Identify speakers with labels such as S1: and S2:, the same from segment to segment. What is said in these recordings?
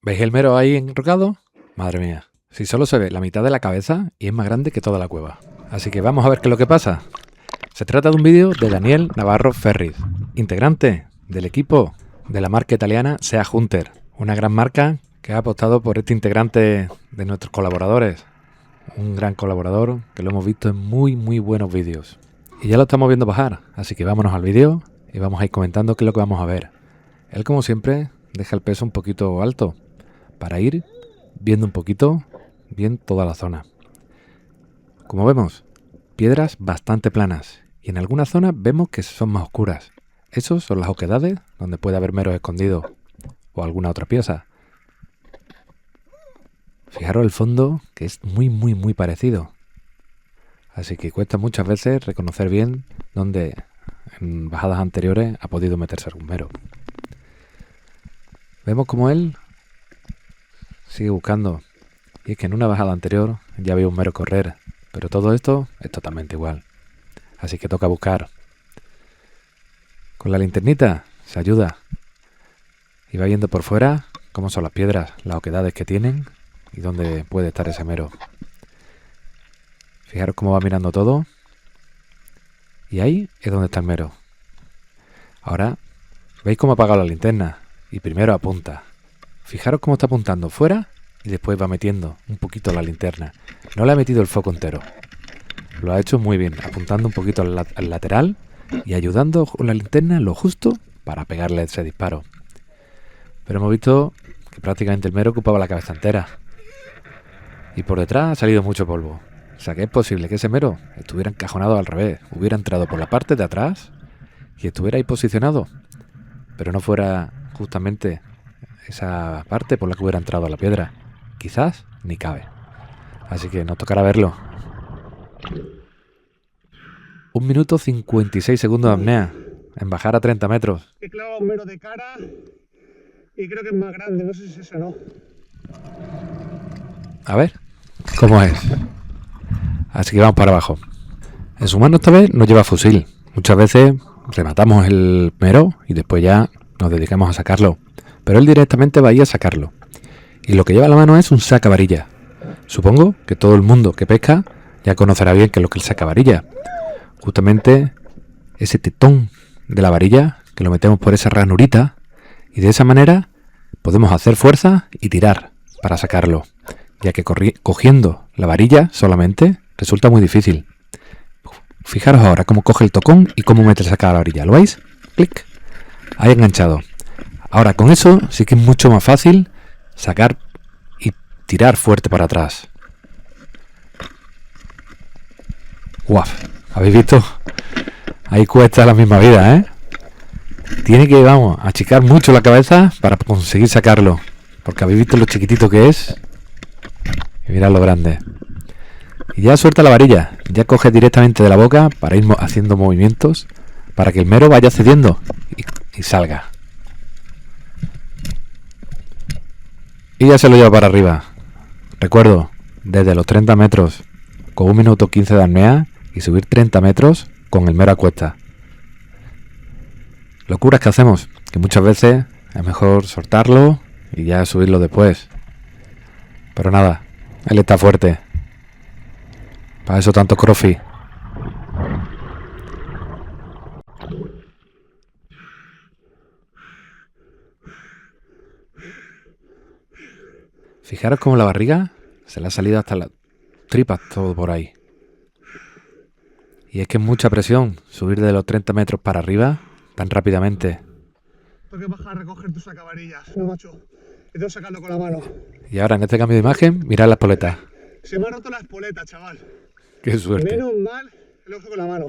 S1: ¿Veis el mero ahí enrocado? Madre mía, si solo se ve la mitad de la cabeza y es más grande que toda la cueva. Así que vamos a ver qué es lo que pasa. Se trata de un vídeo de Daniel Navarro Ferriz, integrante del equipo de la marca italiana Sea Hunter, una gran marca que ha apostado por este integrante de nuestros colaboradores. Un gran colaborador que lo hemos visto en muy buenos vídeos. Y ya lo estamos viendo bajar, así que vámonos al vídeo y vamos a ir comentando qué es lo que vamos a ver. Él, como siempre, deja el peso un poquito alto para ir viendo un poquito bien toda la zona. Como vemos, piedras bastante planas y en algunas zonas vemos que son más oscuras. Esos son las oquedades donde puede haber meros escondidos o alguna otra pieza. Fijaros el fondo, que es muy parecido. Así que cuesta muchas veces reconocer bien dónde en bajadas anteriores ha podido meterse algún mero. Vemos como él sigue buscando. Y es que en una bajada anterior ya había un mero correr. Pero todo esto es totalmente igual. Así que toca buscar. Con la linternita se ayuda. Y va viendo por fuera cómo son las piedras, las oquedades que tienen y dónde puede estar ese mero. Fijaros cómo va mirando todo. Y ahí es donde está el mero. Ahora, ¿veis cómo ha apagado la linterna? Y primero apunta. Fijaros cómo está apuntando fuera y después va metiendo un poquito la linterna. No le ha metido el foco entero. Lo ha hecho muy bien, apuntando un poquito al lateral y ayudando con la linterna lo justo para pegarle ese disparo. Pero hemos visto que prácticamente el mero ocupaba la cabeza entera. Y por detrás ha salido mucho polvo. O sea que es posible que ese mero estuviera encajonado al revés, hubiera entrado por la parte de atrás y estuviera ahí posicionado, pero no fuera justamente esa parte por la que hubiera entrado la piedra. Quizás ni cabe. Así que nos tocará verlo. 1 minuto 56 segundos de apnea en bajar a 30 metros.
S2: He clavado un mero de cara y creo que es más grande, no sé si es ese o no.
S1: A ver cómo es. Así que vamos para abajo. En su mano esta vez no lleva fusil. Muchas veces rematamos el mero y después ya nos dedicamos a sacarlo. Pero él directamente va a ir a sacarlo. Y lo que lleva en la mano es un sacavarilla. Supongo que todo el mundo que pesca ya conocerá bien qué es lo que es el sacavarilla. Justamente ese tetón de la varilla que lo metemos por esa ranurita y de esa manera podemos hacer fuerza y tirar para sacarlo. Ya que cogiendo la varilla solamente resulta muy difícil. Fijaros ahora cómo coge el tocón y cómo mete el saca a la varilla. ¿Lo veis? Clic. Ahí enganchado. Ahora con eso sí que es mucho más fácil sacar y tirar fuerte para atrás. ¡Guau! ¿Habéis visto? Ahí cuesta la misma vida, ¿eh? Tiene que, vamos, achicar mucho la cabeza para conseguir sacarlo. Porque habéis visto lo chiquitito que es. Y mirad lo grande. Y ya suelta la varilla. Ya coge directamente de la boca para ir haciendo movimientos para que el mero vaya cediendo y salga. Y ya se lo lleva para arriba. Recuerdo, desde los 30 metros con 1 minuto 15 de apnea y subir 30 metros con el mero a cuesta. Locuras que hacemos, que muchas veces es mejor soltarlo y ya subirlo después. Pero nada, él está fuerte. Para eso tanto crossfit. Fijaros cómo la barriga se le ha salido hasta las tripas todo por ahí. Y es que es mucha presión subir de los 30 metros para arriba tan rápidamente.
S2: Tengo que bajar a recoger tus sacavarillas, no macho. Y tengo que sacarlo con la mano.
S1: Y ahora en este cambio de imagen, mirad las poletas.
S2: Se me ha roto la espoleta, chaval.
S1: Qué suerte.
S2: Menos mal que lo uso con la mano.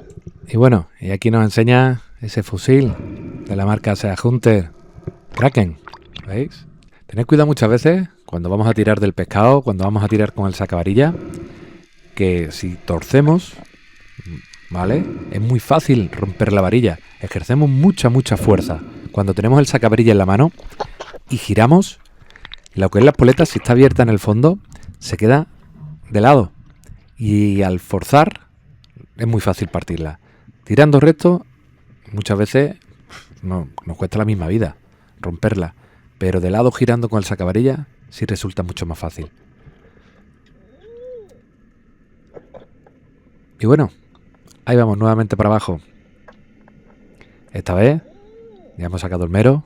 S1: Y bueno, y aquí nos enseña ese fusil de la marca Sea Hunter Kraken. ¿Veis? Tened cuidado muchas veces cuando vamos a tirar del pescado, cuando vamos a tirar con el sacavarilla, que si torcemos, ¿vale? Es muy fácil romper la varilla. Ejercemos mucha fuerza. Cuando tenemos el sacavarilla en la mano y giramos, lo que es la espoleta, si está abierta en el fondo, se queda de lado. Y al forzar, es muy fácil partirla. Tirando recto, muchas veces nos cuesta la misma vida romperla. pero de lado girando con el sacavarilla sí resulta mucho más fácil. Y bueno, ahí vamos nuevamente para abajo. Esta vez ya hemos sacado el mero,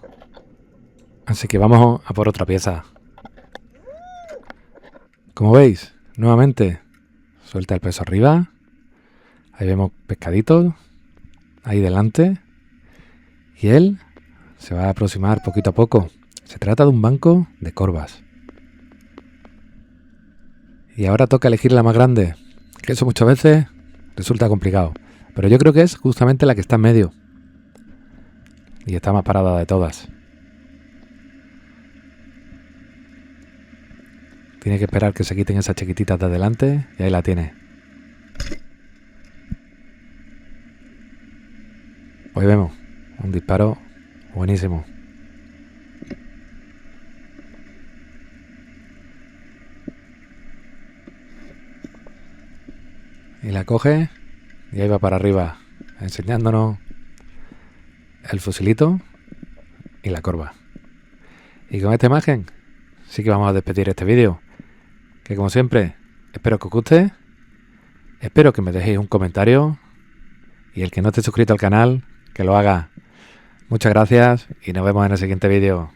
S1: así que vamos a por otra pieza. Como veis, nuevamente suelta el peso arriba. Ahí vemos pescaditos ahí delante y él se va a aproximar poquito a poco. Se trata de un banco de corvas. Y ahora toca elegir la más grande, que eso muchas veces resulta complicado, pero yo creo que es justamente la que está en medio y está más parada de todas. Tiene que esperar que se quiten esas chiquititas de adelante y ahí la tiene. Hoy vemos un disparo buenísimo. Y la coge y ahí va para arriba, enseñándonos el fusilito y la corva. Y con esta imagen sí que vamos a despedir este vídeo, que como siempre espero que os guste, espero que me dejéis un comentario y el que no esté suscrito al canal, que lo haga. Muchas gracias y nos vemos en el siguiente vídeo.